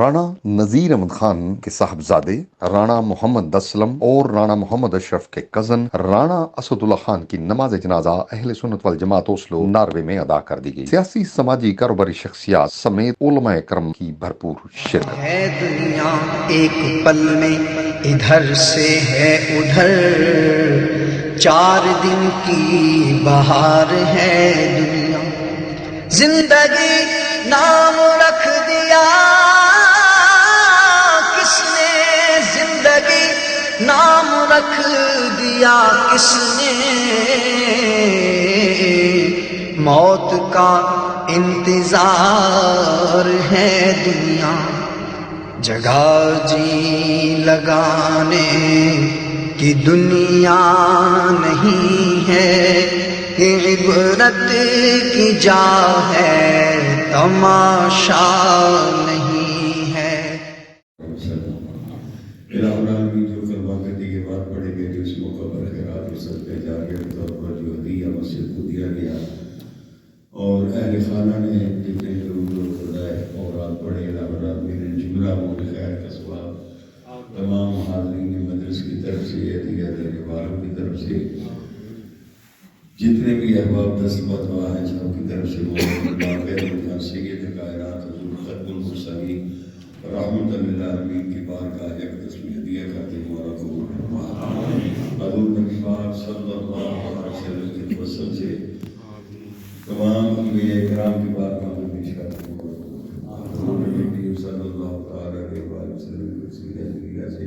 رانا نذیر احمد خان کے صاحبزادے رانا محمد اسلم اور رانا محمد اشرف کے کزن رانا اسد اللہ خان کی نماز جنازہ اہل سنت والجماعت اوسلو ناروے میں ادا کر دی گئی۔ سیاسی، سماجی، کاروباری شخصیات سمیت علماء کرم کی بھرپور شرکت۔ ہے دنیا ایک پل میں ادھر سے ہے ادھر، 4 دن کی بہار ہے دنیا، زندگی نام رکھ دیا کس نے، زندگی نام رکھ دیا کس نے، موت کا انتظار ہے دنیا، جگہ جی لگانے کی دنیا نہیں ہے، یہ عبرت کی جا ہے تماشا نہیں ہے۔ الہ العالمین جو کلمہ گدی کے بعد پڑھے گئے جو اس موقع پر خیرات و صدقہ جاریہ کے طور پر جو ہدیہ مسجد کو دیا گیا اور اہل خانہ نے جتنے درود و خدائے اوراد پڑھے، الہ العالمین نے جملہ موقع خیر کا ثواب تمام حاضرین مدرس کی طرف سے، عطیہ دینے والوں کی طرف سے، جتنے بھی احباب دستبت دعا ہیں سب کی طرف سے مولانا سید کائنات حضور خطب المرسلین رحمت للعالمین کی بارگاہ اقدس میں ہدیہ کرتے ہیں، مولا قبول فرما۔ حضور نبی پاک صلی اللہ علیہ وسلم کے وسلم سے تمام انبیاء کرام کی بارگاہ میں پیش کرتے ہیں، مولا قبول فرما۔ حضور نبی صلی اللہ علیہ وسلم کے وسیلہ سے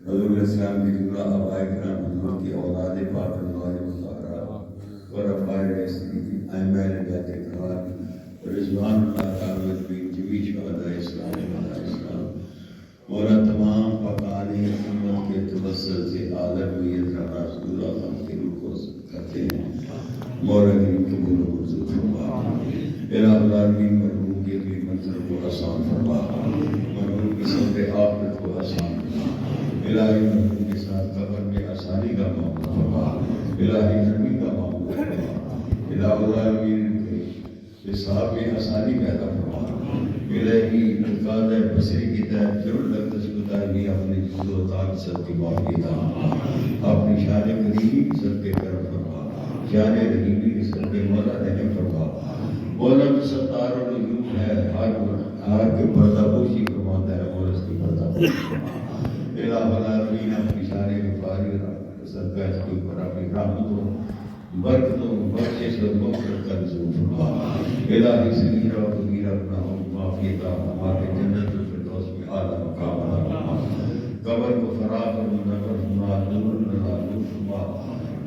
حضور علیہ السلام کی جملہ آباء کرام حضور کی اولاد پاک ازواج مطہرات اور افائر ائمہ نجات کرام رضوان اللہ تعالی اجمعین جمیع شہداء اسلام مولا تمام پاکان امت کے توسل سے عالم میت رانا رسول اللہ خان کی روح کو کرتے ہیں، مولا کریم قبول و منظور فرما۔ الہ العالمین مرحوم کی اگلی منزل کو آسان فرما، مرحوم کی صبر آخرت کو آسان فرما، الہی مرحوم کے ساتھ قبر میں آسانی کا معاملہ فرما، الہی نرمی کا معاملہ فرما، الہ العالمین کے حساب میں آسانی پیدا فرما، الہی قاضِ بصری کی تحت ضرور لگتش کتائی اپنی جود و طاقت صدقی معافی عطا، اپنی شان کریمی کی صدقے کرم فرما، شان رحیمی کی صدقے مولا رحم فرما، مولا ستار العیوب ہے، ہر کے پردہ پوشی فرماتا ہے، مولا اس کی پردہ پوشی فرما۔ الہ العالمین اپنی شان غفاری صدقہ اس کے اوپر اپنی رحمتوں برکتوں بخشش اور مغفرت کا نزول فرما، الہی صغیرہ و کبیرہ گناہوں معافی عطا فرما کے جنت الفردوس میں اعلیٰ مقام عطا فرما، قبر کو فراغ اور منور فرما، نور نور فرما،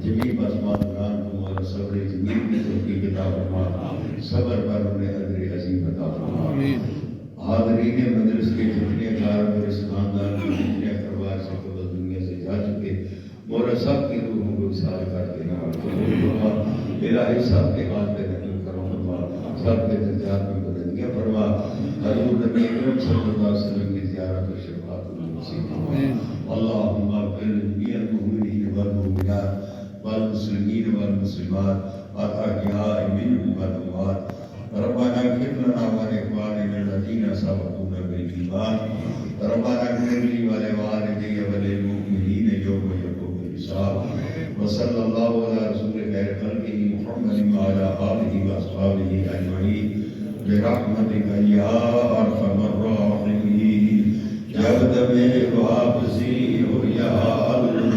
جمیع پسماندگان کو مولا صبر جمیل کی توفیق عطا فرما، صبر پر انہیں اجر عظیم عطا فرما۔ حاضرین مدرس کے جتنے کارگر اس خاندان کے جتنے اقربا سے قبل دنیا سے جا چکے، مولا سب کی روحوں کو وصال کر دینا الہی سب کے ہاتھ پہ رحم کرم فرما، سب کے درجات میں بلندیاں فرما، حضور نبی اکرم صلی اللہ علیہ وسلم کی زیارت و شفاعت نصیب فرما۔ اللہم اغفر لجمیع المؤمنین والمؤمنات والمسلمین والمسلمات الاحیاء منهم والاموات، ربنا اغفر لنا ولاخواننا الذین سبقونا بالایمان، ربنا اغفر لي ولوالدي وللمؤمنین یوم یقوم الحساب، وصلی اللہ علی رسول خیر خلقہ محمد وعلی آلہ واصحابہ اجمعین برحمتک یا ارحم الراحمین۔ جب میں واپسی ہو یا اللہ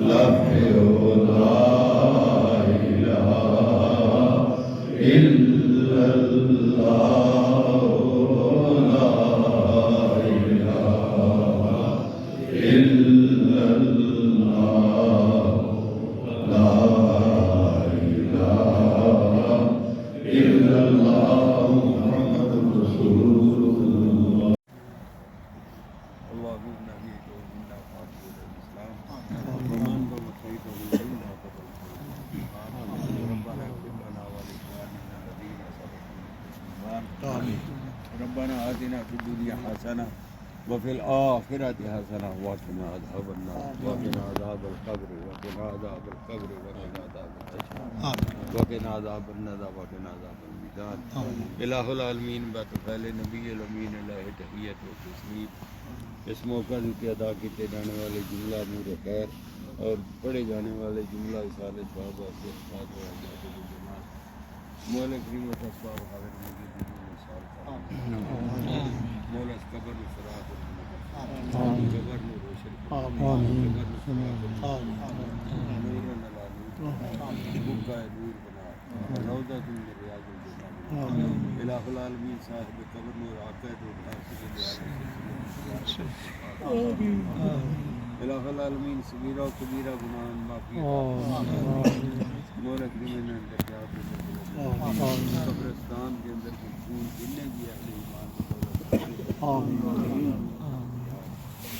لبے لا الہ الا اللہ، لا الہ الا اللہ، لا الہ الا اللہ، محمد رسول اللہ۔ اللهم نهيك منا فاطمة الإسلام ومن بمسيط ومنا قبل ربنا اغفر لنا ولإخواننا الذين سبقونا بالإيمان، ربنا آتنا في الدنيا حسنة وفي الآخرة حسنة وقنا عذاب النار وقنا عذاب القبر وقنا عذاب القبر وقنا عذاب الحشر وقنا عذاب الندى وقنا عذاب الميزان الہ العالمین بطفیل نبی الامین الہ تحیت و تسلیم. اس موقع کے ادا کیے جانے والے جملہ نور خیر اور پڑھے جانے والے جملہ اصال ثواب واسطے استاد و حضرت جماعت مولا کریم و تصواب حاضر مجید مولا اس قبر میں سراغ قبر میں روشن قبر میں سراغ نور نور بکا نور بنا روضہ من ریاض الجنہ الہ العالمین صاحب قبر نور عقید و حافظ الہ العالمین صغیرہ و کبیرہ گناہ معافی مولا کریم نے درجات قبرستان کے اندر خون جننے کی اہل ایمان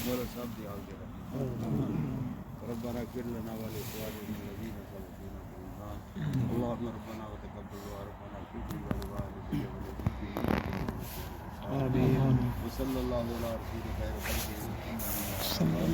مولا صاحب دی حال کے رکھیں ربنا اغفر لنا ولإخواننا الذين سبقونا بالإيمان اللهم ربنا وتقبل دعاء ربنا اغفر لنا ولوالدينا وللمؤمنين آمين وصلى الله على رسول خير خلقه محمد